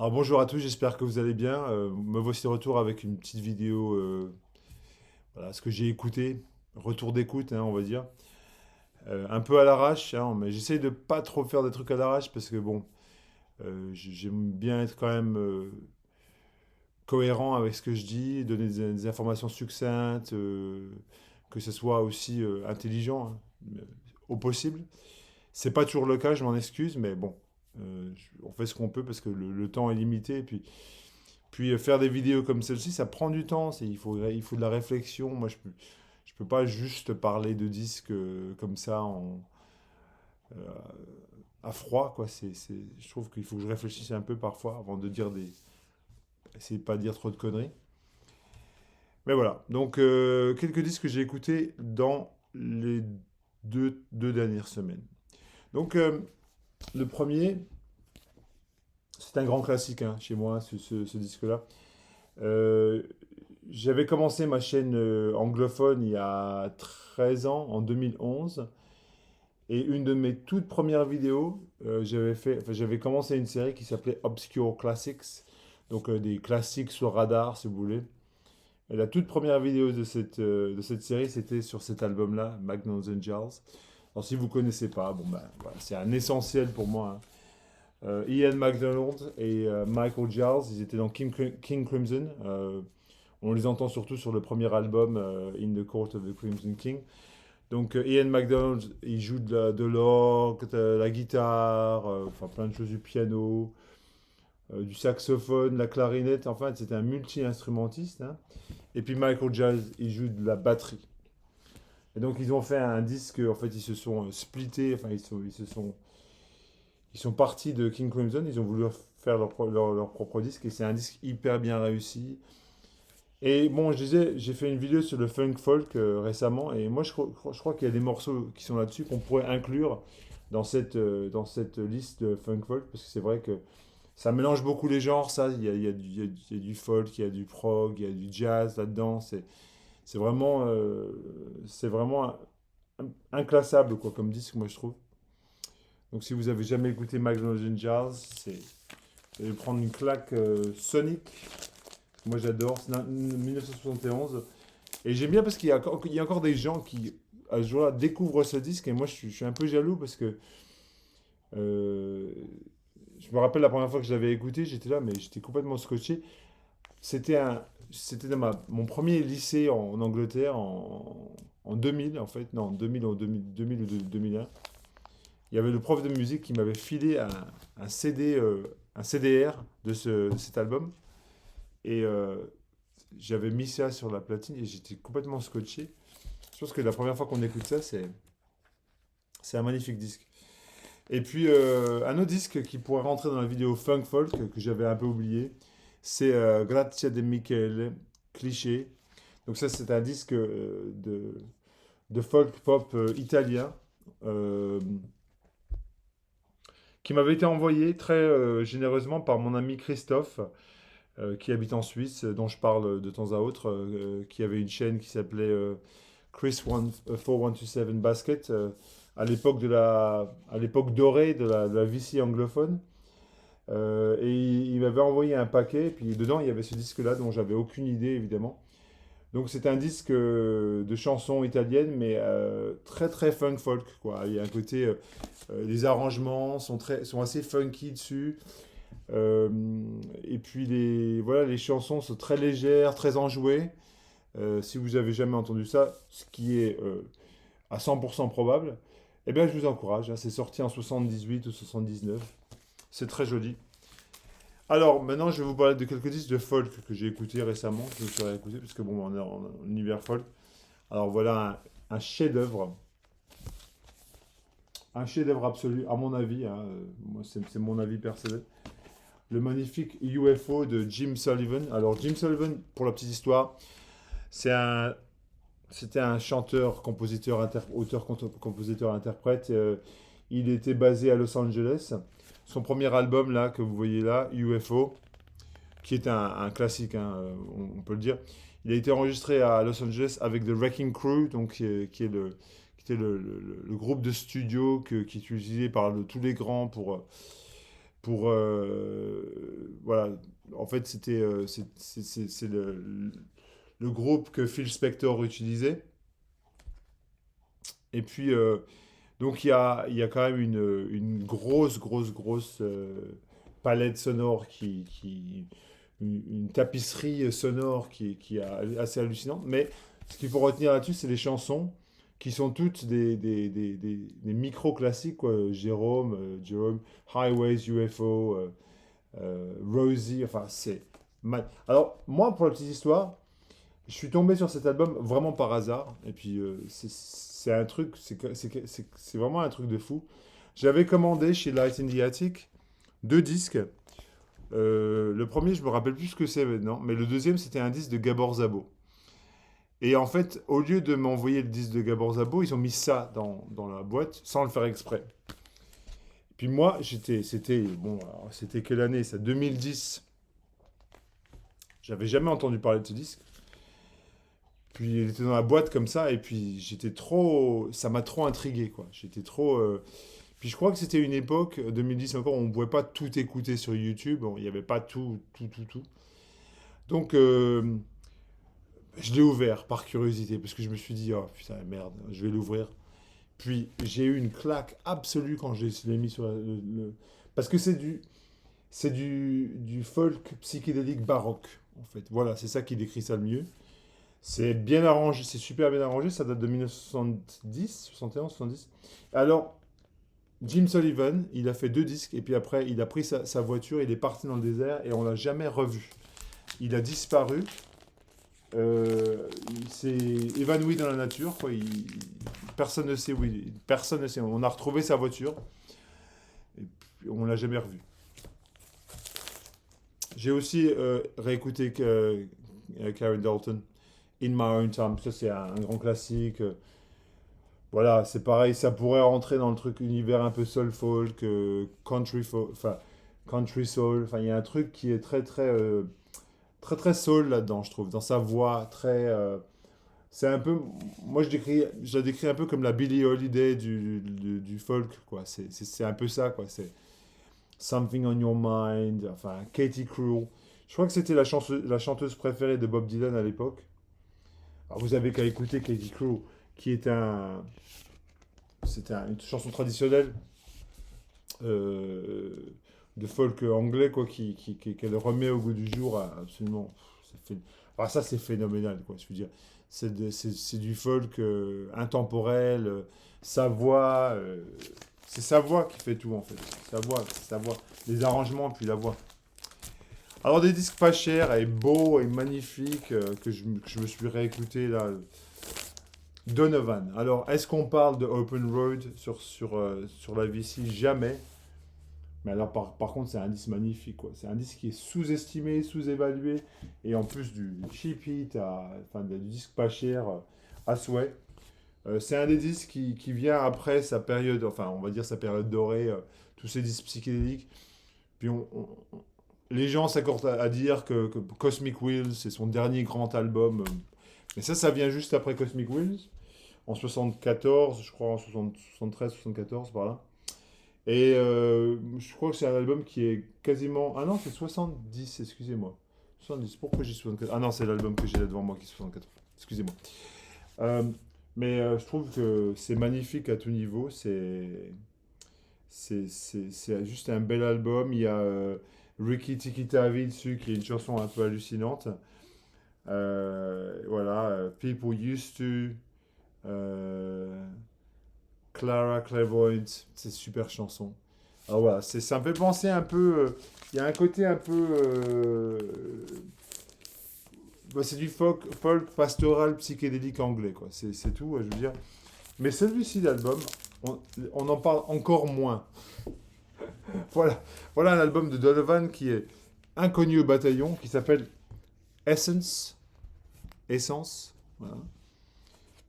Alors bonjour à tous, j'espère que vous allez bien. Me voici de retour avec une petite vidéo, voilà, ce que j'ai écouté, retour d'écoute, on va dire. Un peu à l'arrache, mais j'essaye de pas trop faire des trucs à l'arrache parce que bon, j'aime bien être quand même cohérent avec ce que je dis, donner des informations succinctes, que ce soit aussi intelligent, au possible. C'est pas toujours le cas, je m'en excuse, mais bon, on fait ce qu'on peut parce que le temps est limité. Et puis faire des vidéos comme celle-ci, ça prend du temps, il faut de la réflexion. Moi, je peux pas juste parler de disques comme ça euh, à froid, quoi. Je trouve qu'il faut que je réfléchisse un peu parfois avant de dire essayer de pas dire trop de conneries. Mais voilà, donc quelques disques que j'ai écoutés dans les deux dernières semaines. Donc le premier, c'est un grand classique chez moi, ce disque-là. Euh, J'avais commencé ma chaîne anglophone il y a 13 ans, en 2011. Et une de mes toutes premières vidéos, j'avais commencé une série qui s'appelait Obscure Classics. Donc des classiques sur radar, si vous voulez. Et la toute première vidéo de cette série, c'était sur cet album-là, Magnums and Jars. Alors si vous ne connaissez pas, bon ben voilà, c'est un essentiel pour moi. Ian MacDonald et Michael Giles, ils étaient dans King Crimson. On les entend surtout sur le premier album, In the Court of the Crimson King. Donc Ian MacDonald, il joue de l'orgue, de la guitare, enfin plein de choses, du piano, du saxophone, la clarinette. En fait, c'était un multi-instrumentiste. Et puis Michael Giles, il joue de la batterie. Et donc ils ont fait un disque. En fait, ils se sont splittés. Enfin, ils sont partis de King Crimson. Ils ont voulu faire leur propre disque. Et c'est un disque hyper bien réussi. Et bon, je disais, j'ai fait une vidéo sur le funk folk récemment, et moi je crois qu'il y a des morceaux qui sont là-dessus qu'on pourrait inclure dans cette liste de funk folk, parce que c'est vrai que ça mélange beaucoup les genres, ça. Il y a du folk, il y a du prog, il y a du jazz là-dedans. C'est vraiment inclassable, quoi, comme disque, moi je trouve. Donc si vous avez jamais écouté Magnolia Jazz, vous allez prendre une claque sonique. Moi j'adore, c'est 1971. Et j'aime bien parce qu'il y a encore des gens qui, à ce jour-là, découvrent ce disque. Et moi, je suis un peu jaloux parce que euh, je me rappelle la première fois que je l'avais écouté, j'étais là, mais j'étais complètement scotché. C'était dans mon premier lycée en Angleterre en 2000, en fait. Non, 2000, en 2000 ou 2001. Il y avait le prof de musique qui m'avait filé un CD, un CDR de cet album. Et j'avais mis ça sur la platine et j'étais complètement scotché. Je pense que la première fois qu'on écoute ça, c'est un magnifique disque. Et puis, un autre disque qui pourrait rentrer dans la vidéo Funk Folk, que j'avais un peu oublié, c'est Grazia de Michele, Cliché. Donc ça, c'est un disque de folk pop italien, euh, qui m'avait été envoyé très généreusement par mon ami Christophe, qui habite en Suisse, dont je parle de temps à autre, qui avait une chaîne qui s'appelait Chris 4127 Basket, à l'époque dorée de la VC anglophone. Et il m'avait envoyé un paquet, puis dedans il y avait ce disque-là dont j'avais aucune idée évidemment. Donc c'est un disque de chansons italiennes, mais très très funk folk, quoi. Il y a un côté, les arrangements sont assez funky dessus. Euh, et puis voilà, les chansons sont très légères, très enjouées. Si vous avez jamais entendu ça, ce qui est à 100% probable, eh bien je vous encourage. C'est sorti en 78 ou 79. C'est très joli. Alors maintenant, je vais vous parler de quelques disques de folk que j'ai écoutés récemment, que je me suis réécouté, parce que bon, on est en univers folk. Alors voilà un chef-d'œuvre. Un chef-d'œuvre absolu, à mon avis. Moi, c'est mon avis personnel. Le magnifique UFO de Jim Sullivan. Alors Jim Sullivan, pour la petite histoire, c'est un, c'était un chanteur, compositeur, auteur, compositeur, interprète. Il était basé à Los Angeles. Son premier album, là, que vous voyez là, UFO, qui est un classique, on peut le dire, il a été enregistré à Los Angeles avec The Wrecking Crew, donc, qui était le groupe de studio qui est utilisé par tous les grands pour, voilà, en fait, c'est le groupe que Phil Spector utilisait. Et puis, donc il y a quand même une grosse palette sonore une tapisserie sonore qui est assez hallucinante. Mais ce qu'il faut retenir là-dessus, c'est les chansons qui sont toutes des micro-classiques, quoi. Jerome, Highways, UFO, Rosie, enfin, Alors, moi, pour la petite histoire, je suis tombé sur cet album vraiment par hasard. Et puis, c'est un truc, c'est vraiment un truc de fou. J'avais commandé chez Light in the Attic 2 disques. Le premier, je me rappelle plus ce que c'est maintenant, mais le deuxième, c'était un disque de Gabor Szabo. Et en fait, au lieu de m'envoyer le disque de Gabor Szabo, ils ont mis ça dans la boîte sans le faire exprès. Puis moi, bon, alors, c'était quelle année ça? 2010. J'avais jamais entendu parler de ce disque. Puis il était dans la boîte comme ça, et puis ça m'a trop intrigué, quoi. Puis je crois que c'était une époque, 2010 encore, où on ne pouvait pas tout écouter sur YouTube. Bon, il n'y avait pas tout. Donc, je l'ai ouvert par curiosité, parce que je me suis dit, oh putain, merde, je vais l'ouvrir. Puis j'ai eu une claque absolue quand je l'ai mis sur parce que c'est du folk psychédélique baroque, en fait. Voilà, c'est ça qui décrit ça le mieux. C'est bien arrangé, c'est super bien arrangé, ça date de 1970, 71, 70. Alors, Jim Sullivan, il a fait 2 disques, et puis après, il a pris sa voiture, il est parti dans le désert, et on l'a jamais revu. Il a disparu, il s'est évanoui dans la nature, quoi. Personne ne sait où personne ne sait. On a retrouvé sa voiture, et puis on l'a jamais revu. J'ai aussi réécouté Karen Dalton, In My Own Time. Ça, c'est un grand classique. Voilà, c'est pareil, ça pourrait rentrer dans le truc univers un peu soul folk, country soul. Enfin, il y a un truc qui est très soul là-dedans, je trouve, dans sa voix, c'est un peu, moi je la décris un peu comme la Billie Holiday du folk, quoi. C'est un peu ça, quoi. C'est Something on Your Mind, enfin, Katie Cruel. Je crois que c'était la chanteuse préférée de Bob Dylan à l'époque. Alors, vous avez qu'à écouter Katie Cruel, qui est une chanson traditionnelle euh, de folk anglais, quoi, qu'elle remet au goût du jour, absolument. Ça, c'est phénoménal, quoi. Je veux dire, c'est du folk intemporel, c'est sa voix qui fait tout, en fait. Sa voix, les arrangements, puis la voix. Alors, des disques pas chers et beaux et magnifiques que je me suis réécouté là. Donovan. Alors, est-ce qu'on parle de Open Road sur la VC? Jamais. Mais alors, par contre, c'est un disque magnifique, quoi. C'est un disque qui est sous-estimé, sous-évalué, et en plus du cheap hit, enfin, du disque pas cher à souhait. C'est un des disques qui vient après sa période, enfin, on va dire sa période dorée, tous ces disques psychédéliques. Puis les gens s'accordent à dire que Cosmic Wheels, c'est son dernier grand album. Mais ça vient juste après Cosmic Wheels, en 74, je crois, en 73, 74, par là. Et je crois que c'est un album qui est quasiment. Ah non, c'est 70, excusez-moi. 70, pourquoi j'ai 74? Ah non, c'est l'album que j'ai là devant moi qui est 74. Excusez-moi. Euh, mais je trouve que c'est magnifique à tout niveau. C'est juste un bel album. Il y a Ricky Tikitavi dessus, qui est une chanson un peu hallucinante. Voilà, People Used To. euh, Clara Clairvoyant, c'est super chanson. Alors voilà, ça me fait penser un peu. Il y a un côté un peu. C'est du folk pastoral psychédélique anglais, quoi. C'est tout, je veux dire. Mais celui-ci d'album, on en parle encore moins. Voilà, voilà un album de Donovan qui est inconnu au bataillon, qui s'appelle Essence. Essence. Voilà.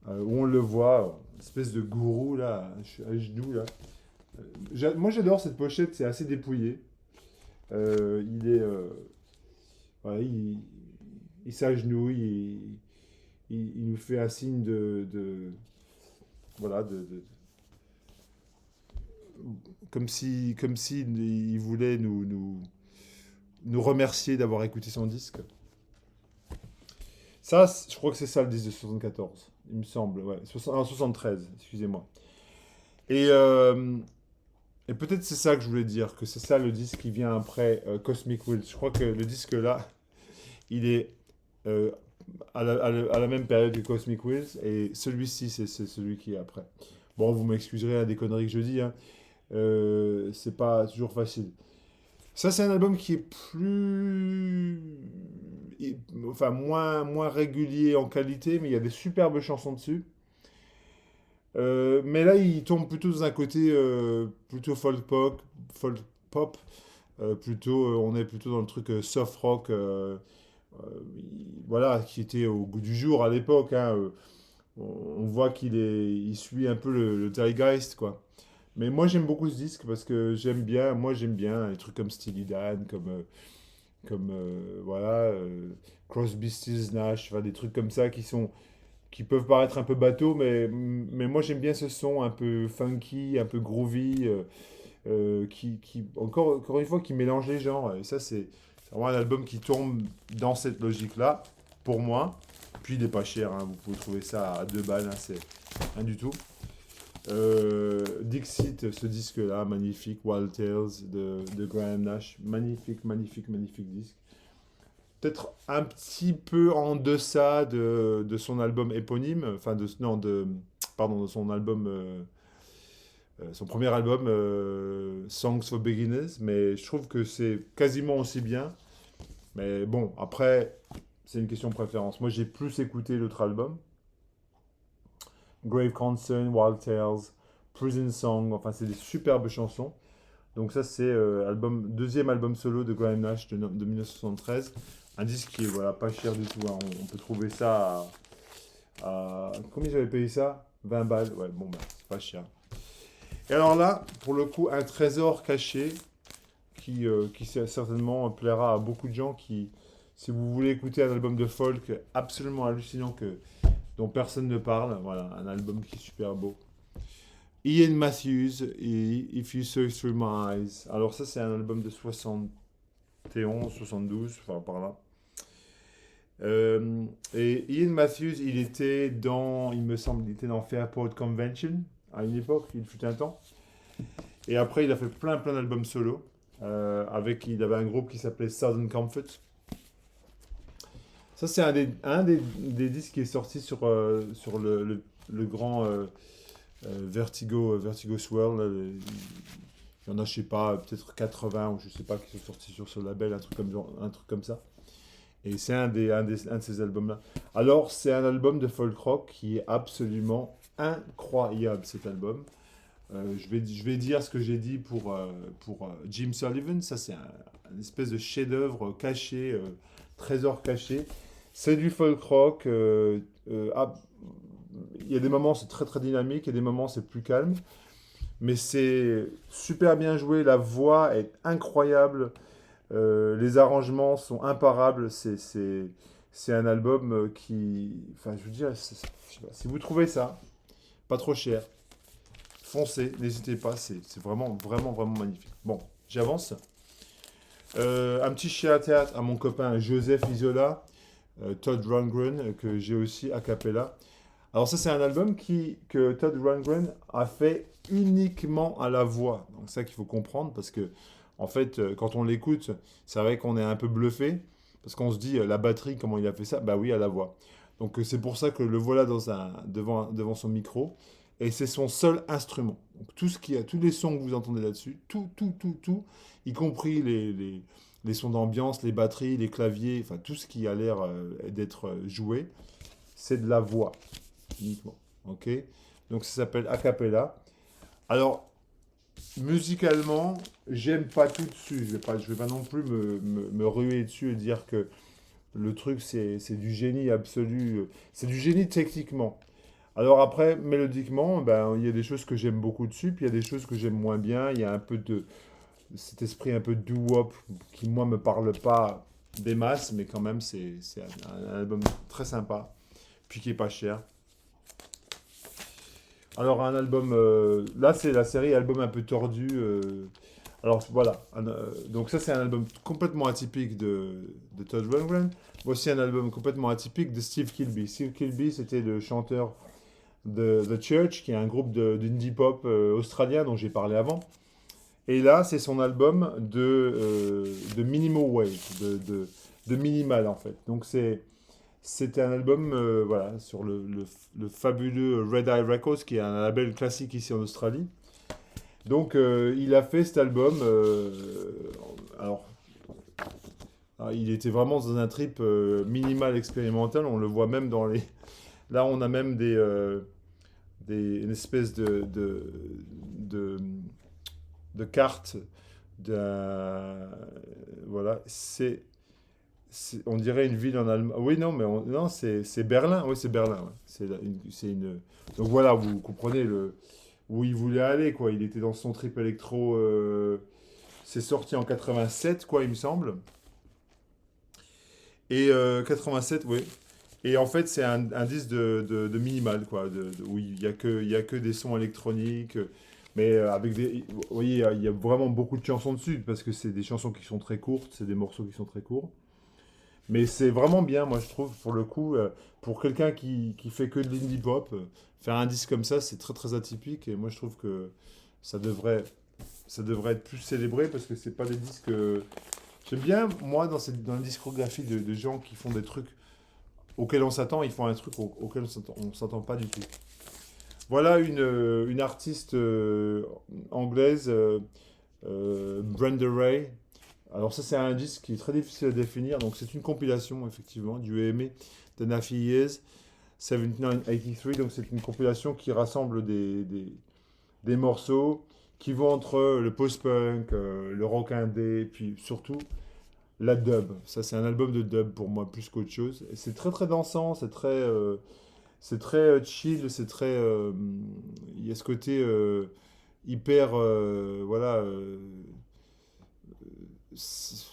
Où on le voit, une espèce de gourou là, à genoux là. Moi j'adore cette pochette, c'est assez dépouillé. Il est, voilà, il s'agenouille, il nous fait un signe voilà, comme si il voulait nous remercier d'avoir écouté son disque. Ça, je crois que c'est ça le disque de 74, il me semble, ouais, 73, excusez-moi. Et, euh, et peut-être c'est ça que je voulais dire, que c'est ça le disque qui vient après Cosmic Wheels. Je crois que le disque là, il est euh, à la même période que Cosmic Wheels, et celui-ci, c'est celui qui est après. Bon, vous m'excuserez des conneries que je dis, hein. C'est pas toujours facile. Ça, c'est un album qui est enfin, moins régulier en qualité, mais il y a des superbes chansons dessus. Mais là, il tombe plutôt dans un côté plutôt folk pop. Plutôt, on est plutôt dans le truc soft rock, voilà, qui était au goût du jour à l'époque, hein. On voit il suit un peu le zeitgeist, quoi. Mais moi, j'aime beaucoup ce disque parce que j'aime bien les trucs comme Steely Dan, voilà, Crosby, Stills, Nash, enfin, des trucs comme ça qui peuvent paraître un peu bateaux, mais moi j'aime bien ce son un peu funky, un peu groovy, encore une fois, qui mélange les genres. Et ça, c'est vraiment un album qui tombe dans cette logique-là, pour moi. Puis il n'est pas cher, hein, vous pouvez trouver ça à 2 balles, hein, c'est rien du tout. Dixit, ce disque-là, magnifique, Wild Tales de Graham Nash, magnifique, magnifique, magnifique disque. Peut-être un petit peu en deçà de son album éponyme, enfin non, pardon, de son album, son premier album, Songs for Beginners, mais je trouve que c'est quasiment aussi bien. Mais bon, après, c'est une question de préférence. Moi, j'ai plus écouté l'autre album, Grave Concern, Wild Tales, Prison Song, enfin, c'est des superbes chansons. Donc ça, c'est deuxième album solo de Graham Nash de 1973. Un disque qui est voilà, pas cher du tout, hein. On peut trouver ça combien j'avais payé ça? 20 balles. Ouais, bon, bah, c'est pas cher. Et alors là, pour le coup, un trésor caché qui certainement plaira à beaucoup de gens si vous voulez écouter un album de folk absolument hallucinant dont personne ne parle, voilà, un album qui est super beau. Ian Matthews et If You Saw Through My Eyes. Alors ça, c'est un album de 71, 72, enfin par là. Et Ian Matthews, il me semble, il était dans Fairport Convention à une époque, il fut un temps. Et après, il a fait plein d'albums solo. Il avait un groupe qui s'appelait Southern Comfort. Ça, c'est des disques qui est sorti sur le grand Vertigo Swirl. Là, il y en a, je sais pas, peut-être 80 ou je sais pas qui sont sortis sur ce label, un truc comme ça. Et c'est un de ces albums-là. Alors, c'est un album de folk rock qui est absolument incroyable, cet album. Je vais dire ce que j'ai dit pour Jim Sullivan. Ça, c'est une espèce de chef-d'œuvre caché, trésor caché. C'est du folk rock. Il y a des moments, c'est très très dynamique, il y a des moments, c'est plus calme. Mais c'est super bien joué. La voix est incroyable. Les arrangements sont imparables. C'est un album enfin, je veux dire, je sais pas, si vous trouvez ça, pas trop cher, foncez, n'hésitez pas. C'est vraiment, vraiment, vraiment magnifique. Bon, j'avance. Un petit chien à théâtre à mon copain Joseph Isola, Todd Rundgren, que j'ai aussi a cappella. Alors ça, c'est un album que Todd Rundgren a fait uniquement à la voix. Donc ça qu'il faut comprendre, parce que en fait, quand on l'écoute, c'est vrai qu'on est un peu bluffé, parce qu'on se dit, la batterie, comment il a fait ça? Bah oui, à la voix. Donc c'est pour ça que le voilà devant son micro, et c'est son seul instrument. Donc tous les sons que vous entendez là-dessus, tout, y compris les sons d'ambiance, les batteries, les claviers, enfin tout ce qui a l'air d'être joué, c'est de la voix uniquement. Ok? Donc ça s'appelle a cappella. Alors, musicalement, j'aime pas tout dessus. Je vais pas non plus me ruer dessus et dire que le truc c'est du génie absolu. C'est du génie techniquement. Alors après, mélodiquement, ben, il y a des choses que j'aime beaucoup dessus, puis il y a des choses que j'aime moins bien. Il y a un peu de cet esprit un peu doo-wop qui, moi, me parle pas des masses, mais quand même, c'est un album très sympa, puis qui est pas cher. Alors un album, là c'est la série album un peu tordu. Alors voilà, donc ça c'est un album complètement atypique de Todd Rundgren. Voici un album complètement atypique de Steve Kilbey. Steve Kilbey, c'était le chanteur de The Church, qui est un groupe d'indie pop australien dont j'ai parlé avant. Et là, c'est son album de minimal wave, de minimal en fait. Donc c'était un album voilà, sur le fabuleux Red Eye Records, qui est un label classique ici en Australie. Donc il a fait cet album. Alors, il était vraiment dans un trip minimal expérimental. On le voit même dans les. Là, on a même une espèce de, de carte d'un. Voilà, on dirait une ville en Allemagne. Oui, non, mais non, c'est Berlin. Oui, c'est Berlin. Ouais. Donc voilà, vous comprenez où il voulait aller, quoi. Il était dans son trip électro. C'est sorti en 87, quoi, il me semble. Et 87, oui. Et en fait, c'est un disque de minimal, quoi. Où il y a que des sons électroniques. Mais avec des. Vous voyez, il y a vraiment beaucoup de chansons dessus, parce que c'est des chansons qui sont très courtes, c'est des morceaux qui sont très courts. Mais c'est vraiment bien, moi je trouve, pour le coup, pour quelqu'un qui fait que de l'indie pop, faire un disque comme ça, c'est très très atypique. Et moi je trouve que ça devrait, ça devrait être plus célébré parce que c'est pas des disques. J'aime bien, moi, dans la discographie de gens qui font des trucs auxquels on s'attend, ils font un truc auquel on s'attend pas du tout. Voilà une artiste anglaise, Brenda Ray. Alors ça, c'est un disque qui est très difficile à définir. Donc c'est une compilation, effectivement, du EMA de Nafi Years, 7983. Donc c'est une compilation qui rassemble des morceaux qui vont entre le post-punk, le rock indé, puis surtout la dub. Ça, c'est un album de dub pour moi, plus qu'autre chose. Et c'est très très dansant, c'est très chill, il y a ce côté hyper, voilà,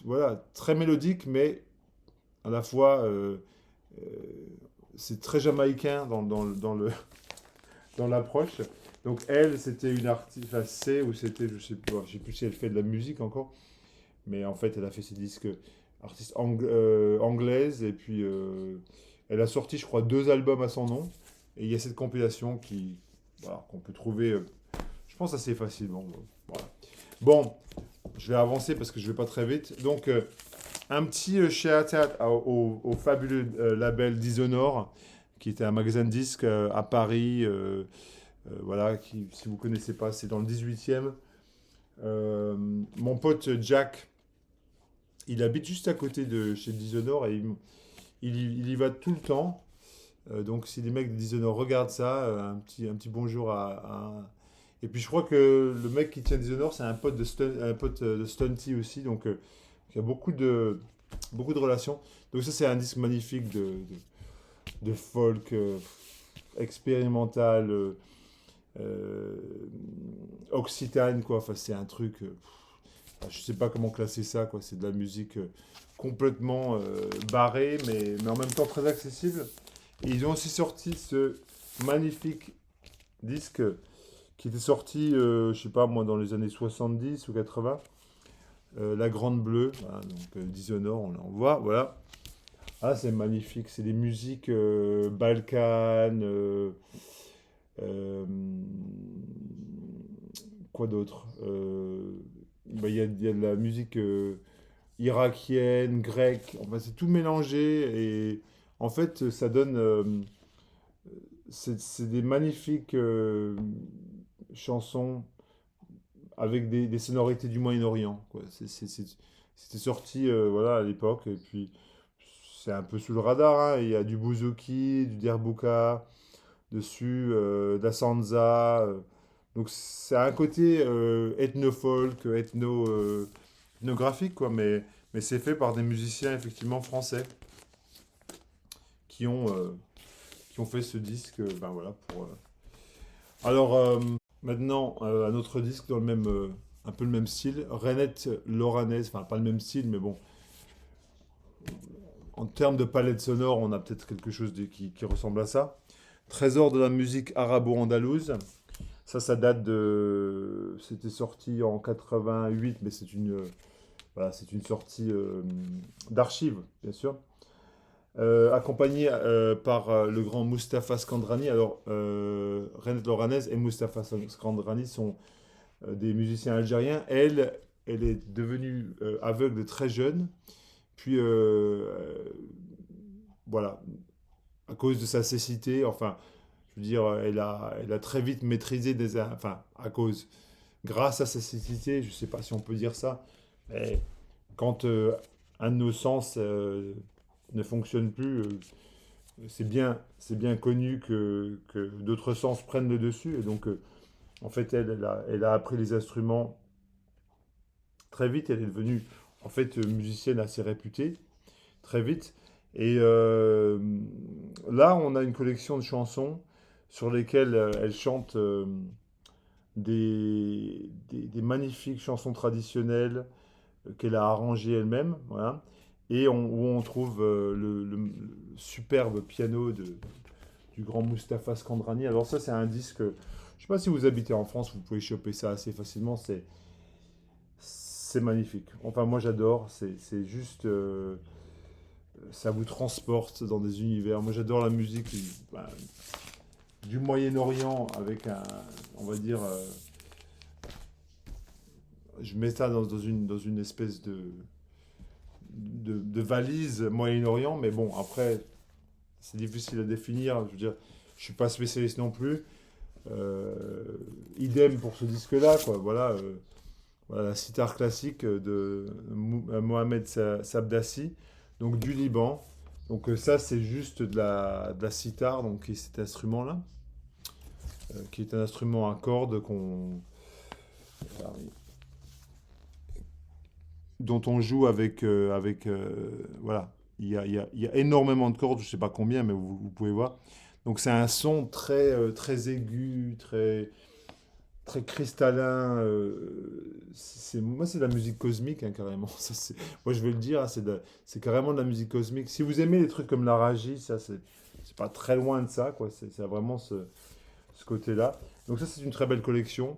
voilà, très mélodique, mais à la fois, euh, c'est très jamaïcain dans l'approche. Donc elle, c'était une artiste, enfin c'est, ou c'était, je sais plus si elle fait de la musique encore, mais en fait, elle a fait ses disques artiste anglaise, et puis elle a sorti, je crois, 2 albums à son nom, et il y a cette compilation voilà, qu'on peut trouver, je pense, assez facilement. Voilà. Bon, je vais avancer parce que je vais pas très vite. Donc, un petit shout-out au fabuleux label Dishonored, qui était un magasin de disques à Paris. Voilà, si vous connaissez pas, c'est dans le 18e. Mon pote Jack, il habite juste à côté de chez Dishonored et il y va tout le temps. Donc, si les mecs de Dishonored regardent ça, un petit bonjour Et puis, je crois que le mec qui tient Dishonored, c'est un pote de Stunty aussi. Donc, il y a beaucoup de relations. Donc, ça, c'est un disque magnifique de folk expérimental, euh, occitane, quoi. Enfin, c'est un truc. Je sais pas comment classer ça, quoi. C'est de la musique complètement barrée, mais en même temps très accessible. Et ils ont aussi sorti ce magnifique disque qui était sorti, je sais pas moi, dans les années 70 ou 80. La Grande Bleue, voilà, donc Dishonored, on l'envoie, voilà. Ah, c'est magnifique, c'est des musiques balkanes, euh, quoi d'autre bah, il y a de la musique irakienne, grecque, enfin, c'est tout mélangé et en fait ça donne, c'est des magnifiques chansons avec des sonorités du Moyen-Orient, quoi. C'était sorti voilà, à l'époque, et puis c'est un peu sous le radar, hein. Il y a du bouzouki, du derbouka dessus, de la sanza. Donc c'est un côté ethno-folk, ethnographique, quoi, mais c'est fait par des musiciens effectivement français qui ont, euh, qui ont fait ce disque. Ben voilà, Alors maintenant, un autre disque dans un peu le même style, Renette Loranaise, enfin pas le même style, mais bon, en termes de palette sonore, on a peut-être quelque chose qui ressemble à ça. Trésor de la musique arabo-andalouse. Ça date de. C'était sorti en 88, mais voilà, c'est une sortie d'archives, bien sûr. Accompagné par le grand Mustapha Skandrani. Alors, Reine Loranès et Mustapha Skandrani sont des musiciens algériens. Elle est devenue aveugle très jeune. Puis, voilà, à cause de sa cécité, enfin, je veux dire, elle a très vite maîtrisé enfin, grâce à sa cécité, je ne sais pas si on peut dire ça, mais quand un de nos sens ne fonctionne plus, c'est bien connu que d'autres sens prennent le dessus. Et donc, en fait, elle a appris les instruments très vite. Elle est devenue, en fait, musicienne assez réputée, très vite. Et là, on a une collection de chansons sur lesquelles elle chante des magnifiques chansons traditionnelles qu'elle a arrangées elle-même. Voilà. Et où on trouve le superbe piano du grand Mustapha Skandrani. Alors ça, c'est un disque, je ne sais pas si vous habitez en France, vous pouvez choper ça assez facilement. C'est magnifique. Enfin, moi, j'adore. C'est juste... ça vous transporte dans des univers. Moi, j'adore la musique bah, du Moyen-Orient avec on va dire, je mets ça dans une espèce de valise Moyen-Orient, mais bon, après, c'est difficile à définir. Je veux dire, je suis pas spécialiste non plus. Idem pour ce disque-là, quoi. Voilà, voilà la sitar classique de Mohamed Sabdassi, donc du Liban. Donc ça, c'est juste de la sitar, donc qui est cet instrument-là, qui est un instrument à cordes dont on joue voilà, il y a énormément de cordes, je ne sais pas combien, mais vous pouvez voir. Donc c'est un son très aigu, très cristallin. Moi, c'est de la musique cosmique, hein, carrément. Moi, je vais le dire, hein, c'est carrément de la musique cosmique. Si vous aimez les trucs comme l'Araji, ça, c'est pas très loin de ça, quoi. C'est vraiment ce côté-là. Donc ça, c'est une très belle collection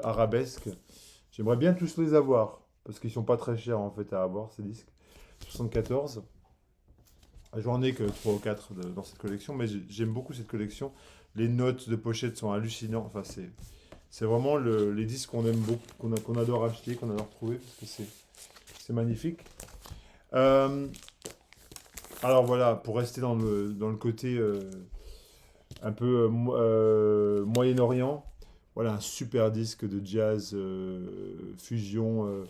arabesque. J'aimerais bien tous les avoir, parce qu'ils sont pas très chers, en fait, à avoir, ces disques. 74. J'en ai que 3 ou 4 dans cette collection, mais j'aime beaucoup cette collection. Les notes de pochette sont hallucinantes. Enfin, c'est vraiment les disques qu'on aime beaucoup, qu'on adore acheter, qu'on adore trouver, parce que c'est magnifique. Euh, alors voilà, pour rester dans le côté un peu Moyen-Orient, voilà un super disque de jazz fusion.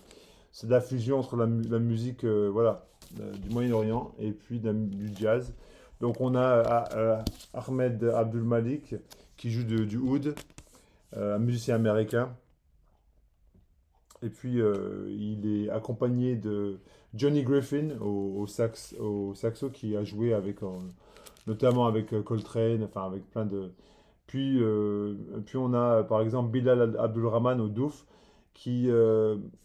C'est de la fusion entre la musique voilà, du Moyen-Orient et puis du jazz. Donc on a Ahmed Abdul Malik qui joue du oud, un musicien américain. Et puis il est accompagné de Johnny Griffin au saxo qui a joué notamment avec Coltrane, enfin avec plein de... Puis on a par exemple Bilal Abdulrahman au Douf qui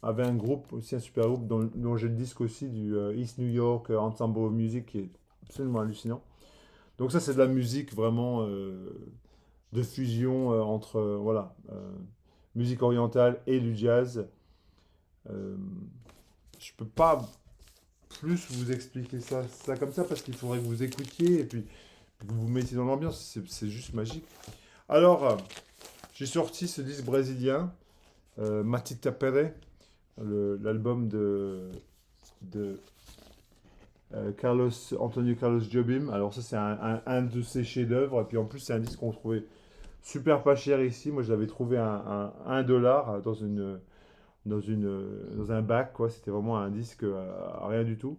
avait un groupe, aussi un super groupe dont j'ai le disque aussi du East New York Ensemble Music qui est absolument hallucinant. Donc ça c'est de la musique vraiment de fusion entre voilà, musique orientale et du jazz. Euh, je peux pas plus vous expliquer ça comme ça parce qu'il faudrait que vous écoutiez et puis que vous vous mettiez dans l'ambiance. C'est juste magique. Alors, j'ai sorti ce disque brésilien, Matita Pere, l'album de Antonio Carlos Jobim. Alors ça, c'est un de ses chefs-d'œuvre. Et puis en plus, c'est un disque qu'on trouvait super pas cher ici. Moi, je l'avais trouvé à 1 dollar dans un bac, quoi. C'était vraiment un disque à rien du tout.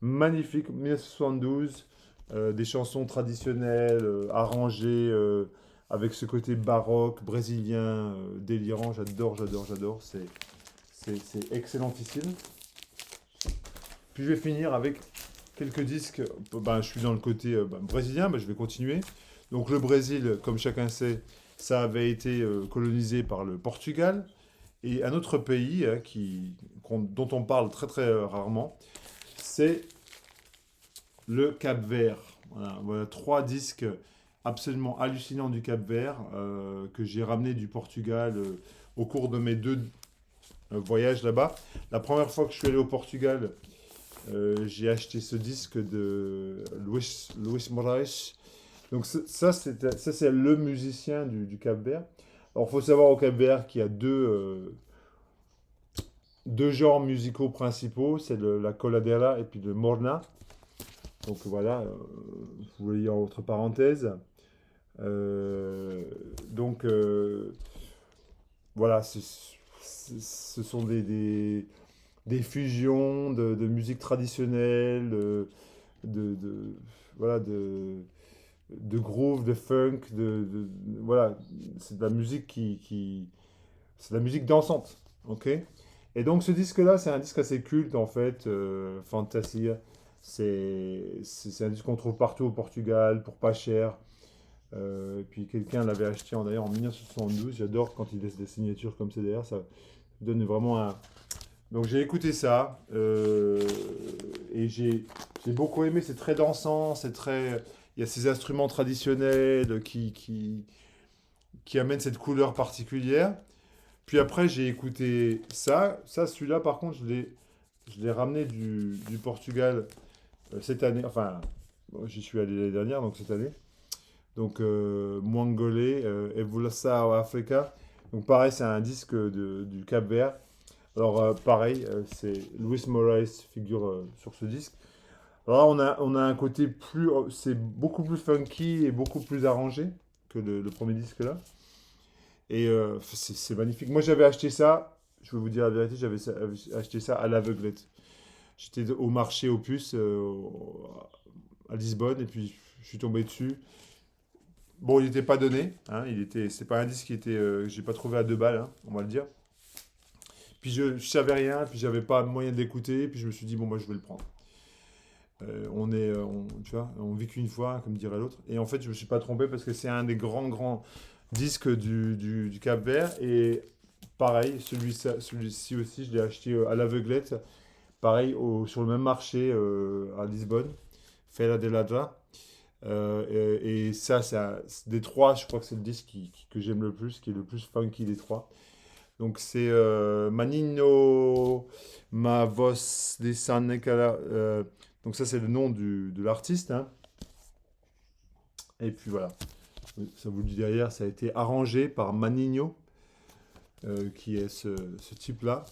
Magnifique, 1972, des chansons traditionnelles, arrangées, avec ce côté baroque, brésilien, délirant. J'adore. C'est excellentissime. Puis je vais finir avec quelques disques. Ben, je suis dans le côté brésilien, ben, je vais continuer. Donc le Brésil, comme chacun sait, ça avait été colonisé par le Portugal. Et un autre pays dont on parle très rarement, c'est le Cap-Vert. Voilà, voilà 3 disques absolument hallucinant du Cap-Vert que j'ai ramené du Portugal au cours de mes deux voyages là-bas. La première fois que je suis allé au Portugal, j'ai acheté ce disque de Luis Moraes. Donc ça c'est le musicien du Cap-Vert. Alors il faut savoir au Cap-Vert qu'il y a deux genres musicaux principaux, c'est la coladera et puis le morna. Donc voilà, vous voyez entre parenthèses. Euh, donc voilà, ce sont des fusions de musique traditionnelle, de- voilà, de groove, de funk, voilà, c'est de la musique c'est de la musique dansante, ok? Et donc ce disque-là, c'est un disque assez culte en fait, Fantasia. C'est un disque qu'on trouve partout au Portugal pour pas cher. Et puis quelqu'un l'avait acheté d'ailleurs en 1972. J'adore quand il laisse des signatures comme c'est d'ailleurs, ça donne vraiment un. Donc j'ai écouté ça et j'ai beaucoup aimé. C'est très dansant, c'est très. Il y a ces instruments traditionnels qui amènent cette couleur particulière. Puis après j'ai écouté ça. Celui-là par contre je l'ai ramené du Portugal cette année. Enfin, bon, j'y suis allé l'année dernière donc cette année. Donc Mwangolé, Evolução Africa. Donc pareil, c'est un disque du Cap-Vert. Alors pareil, c'est Luis Moraes figure sur ce disque. Alors là, on a un côté plus, c'est beaucoup plus funky et beaucoup plus arrangé que le premier disque là. Et c'est magnifique. Moi j'avais acheté ça, je vais vous dire la vérité, acheté ça à l'aveuglette. J'étais au marché aux puces à Lisbonne et puis je suis tombé dessus. Bon, il n'était pas donné, hein, c'est pas un disque qui était, que j'ai pas trouvé à 2 balles, hein, on va le dire. Puis je savais rien, puis j'avais pas moyen d'écouter, puis je me suis dit bon moi je vais le prendre. Tu vois, on vit qu'une fois, comme dirait l'autre. Et en fait, je me suis pas trompé parce que c'est un des grands disques du Cap-Vert. Et pareil, celui-ci aussi, je l'ai acheté à l'aveuglette. Pareil, sur le même marché à Lisbonne, Feira de Ladra. Et ça, des trois, je crois que c'est le disque que j'aime le plus, qui est le plus funky des trois. Donc c'est Manino Ma Voz de San Nicola. Donc ça c'est le nom de l'artiste, hein. Et puis voilà, ça vous le dit derrière, ça a été arrangé par Maninho, qui est ce type-là.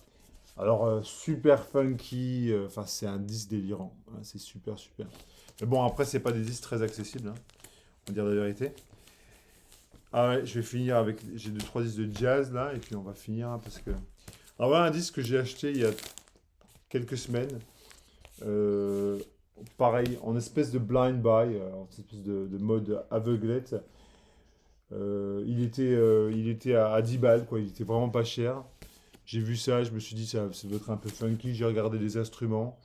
Alors super funky, enfin c'est un disque délirant, hein, c'est super super. Mais bon après c'est pas des disques très accessibles, hein, on va dire la vérité. Ah ouais, je vais finir avec, j'ai deux trois disques de jazz là, et puis on va finir hein, parce que. Alors voilà un disque que j'ai acheté il y a quelques semaines. Euh, Pareil, en espèce de blind buy, en espèce de mode aveuglette. Il était à 10 balles, quoi. Il était vraiment pas cher. J'ai vu ça, je me suis dit ça doit être un peu funky. J'ai regardé les instruments,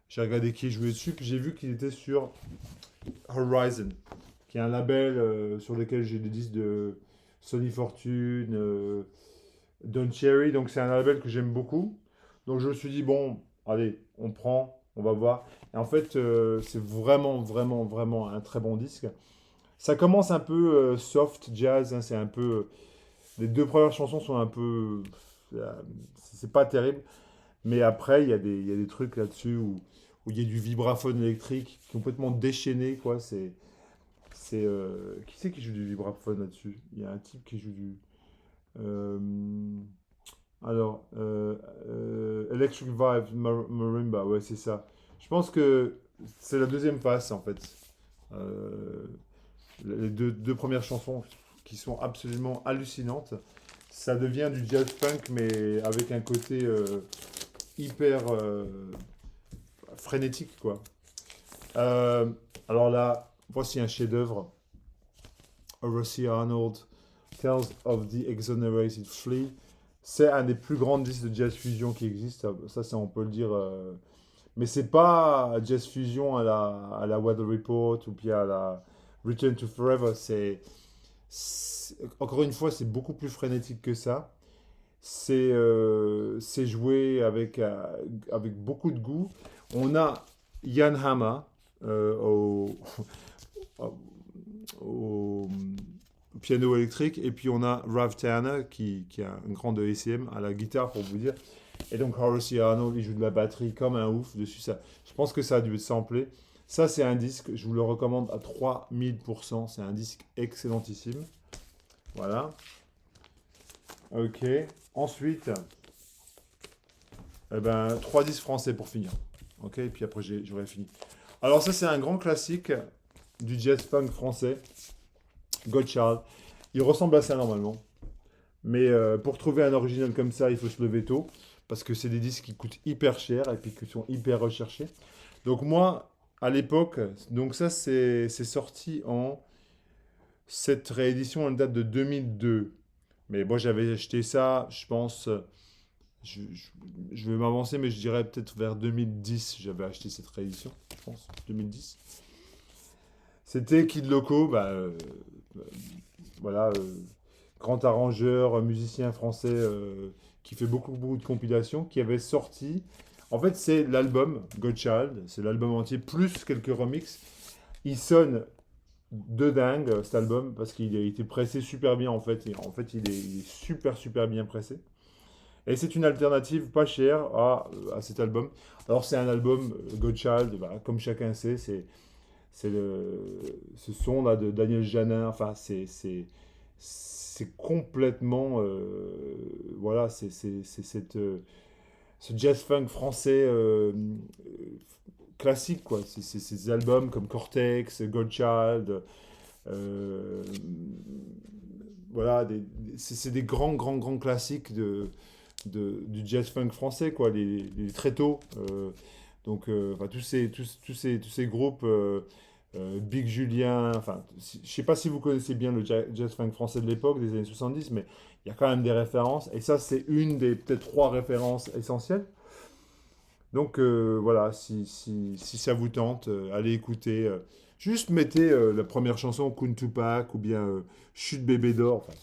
j'ai regardé qui jouait dessus, puis j'ai vu qu'il était sur Horizon, qui est un label sur lequel j'ai des disques de Sony Fortune, Don Cherry. Donc c'est un label que j'aime beaucoup. Donc je me suis dit, bon, allez, on prend, on va voir. Et en fait, c'est vraiment un très bon disque. Ça commence un peu soft jazz, hein, c'est un peu. Les deux premières chansons sont un peu. euh, c'est pas terrible. Mais après, il y a des trucs là-dessus où il y a du vibraphone électrique complètement déchaîné, quoi. Qui c'est qui joue du vibraphone là-dessus? Il y a un type qui joue du. euh, Electric Vibe Marimba, ouais, c'est ça. Je pense que c'est la deuxième face, en fait. Euh, les deux premières chansons qui sont absolument hallucinantes. Ça devient du jazz funk, mais avec un côté hyper frénétique, quoi. Euh, alors là, voici un chef-d'œuvre. Horace Arnold, Tales of the Exonerated Flea. C'est un des plus grands disques de jazz fusion qui existent, ça on peut le dire. Mais c'est pas jazz fusion à la Weather Report ou puis à la Return to Forever. Encore une fois, c'est beaucoup plus frénétique que ça. C'est joué avec beaucoup de goût. On a Jan Hammer euh, au, au piano électrique. Et puis on a Ralph Turner qui est un grand de ECM à la guitare pour vous dire. Et donc Horace Arnold, il joue de la batterie comme un ouf dessus. Ça, je pense que ça a dû être samplé. Ça, c'est un disque, je vous le recommande à 3000%. C'est un disque excellentissime. Voilà. Ok. Ensuite, eh ben, 3 disques français pour finir. Ok. Et puis après, j'aurai fini. Alors ça, c'est un grand classique du jazz funk français. Godchild. Il ressemble à ça normalement. Mais pour trouver un original comme ça, il faut se lever tôt. Parce que c'est des disques qui coûtent hyper cher et puis qui sont hyper recherchés. Donc moi, à l'époque, donc ça c'est sorti en... Cette réédition, elle date de 2002. Mais moi j'avais acheté ça, je pense, je, je- je vais m'avancer, mais je dirais peut-être vers 2010, j'avais acheté cette réédition, je pense, 2010. C'était Kid Loco, euh, voilà, grand arrangeur, musicien français qui fait beaucoup de compilations, qui avait sorti. En fait, c'est l'album Godchild, c'est l'album entier, plus quelques remixes. Il sonne de dingue cet album parce qu'il a été pressé super bien en fait. Et en fait, il est super bien pressé. Et c'est une alternative pas chère à cet album. Alors, c'est un album Godchild, bah, comme chacun sait, ce son là de Daniel Janin. Enfin, c'est complètement. Voilà, c'est ce jazz funk français classique, quoi. C'est ces albums comme Cortex, Godchild. euh, voilà, c'est des grands classiques du jazz funk français, quoi. Les tréteaux. Donc, enfin, tous ces groupes. Big Julien, enfin, je sais pas si vous connaissez bien le jazz funk français de l'époque, des années 70, mais il y a quand même des références, et ça, c'est une des peut-être 3 références essentielles. Donc voilà, si ça vous tente, allez écouter. Juste mettez la première chanson, Kun Tupac, ou bien Chute bébé d'or. Enfin,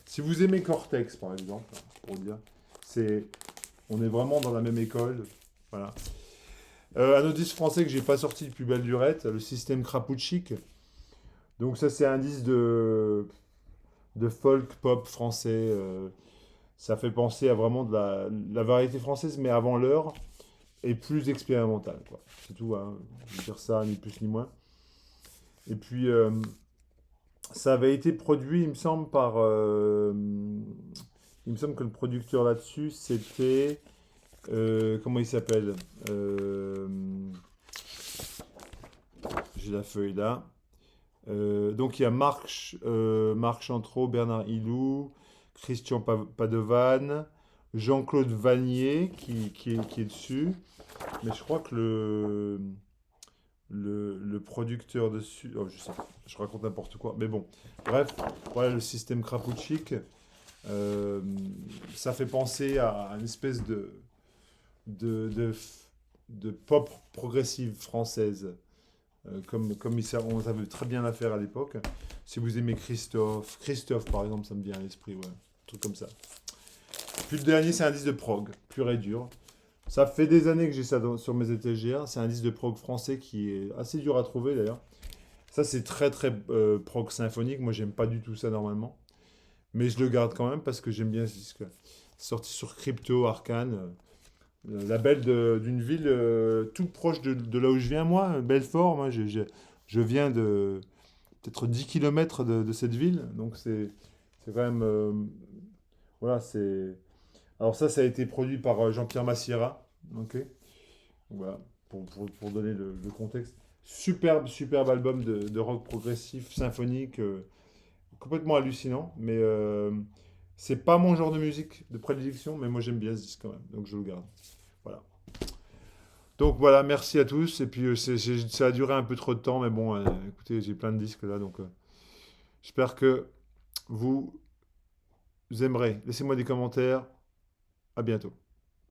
si vous aimez Cortex, par exemple, pour dire, c'est, on est vraiment dans la même école. Voilà. Un autre disque français que j'ai pas sorti depuis belle lurette, le système Krapouchik. Donc ça c'est un disque de folk pop français. Ça fait penser à vraiment de la variété française, mais avant l'heure, et plus expérimentale, quoi. C'est tout, hein. Je veux dire ça, ni plus ni moins. Et puis ça avait été produit, il me semble, il me semble que le producteur là-dessus, c'était... comment il s'appelle? J'ai la feuille là. Donc il y a Marc Chantreau, Bernard Hilou, Christian Padovan, Jean-Claude Vanier qui est dessus. Mais je crois que le producteur dessus. Oh, je sais pas, je raconte n'importe quoi. Mais bon, bref, voilà le système Krapouchik. Euh, Ça fait penser à une espèce de, de, de pop progressive française. Comme on savait très bien la faire à l'époque. Si vous aimez Christophe par exemple, ça me vient à l'esprit, ouais. Un truc comme ça. Puis le dernier, c'est un disque de prog, pur et dur. Ça fait des années que j'ai ça sur mes étagères. C'est un disque de prog français qui est assez dur à trouver d'ailleurs. Ça, c'est très prog symphonique. Moi, j'aime pas du tout ça normalement. Mais je le garde quand même parce que j'aime bien ce disque. Sorti sur Crypto Arcane, label d'une ville tout proche de là où je viens, moi, Belfort. Moi, je viens de peut-être 10 kilomètres de cette ville. Donc, c'est quand même. Voilà, c'est. Alors, ça a été produit par Jean-Pierre Massiera. Ok. Voilà, pour donner le contexte. Superbe album de rock progressif, symphonique, complètement hallucinant. Mais c'est pas mon genre de musique de prédilection, mais moi j'aime bien ce disque quand même, donc je le garde. Voilà. Donc voilà, merci à tous. Et puis ça a duré un peu trop de temps, mais bon, écoutez, j'ai plein de disques là, donc j'espère que vous aimerez. Laissez-moi des commentaires. À bientôt.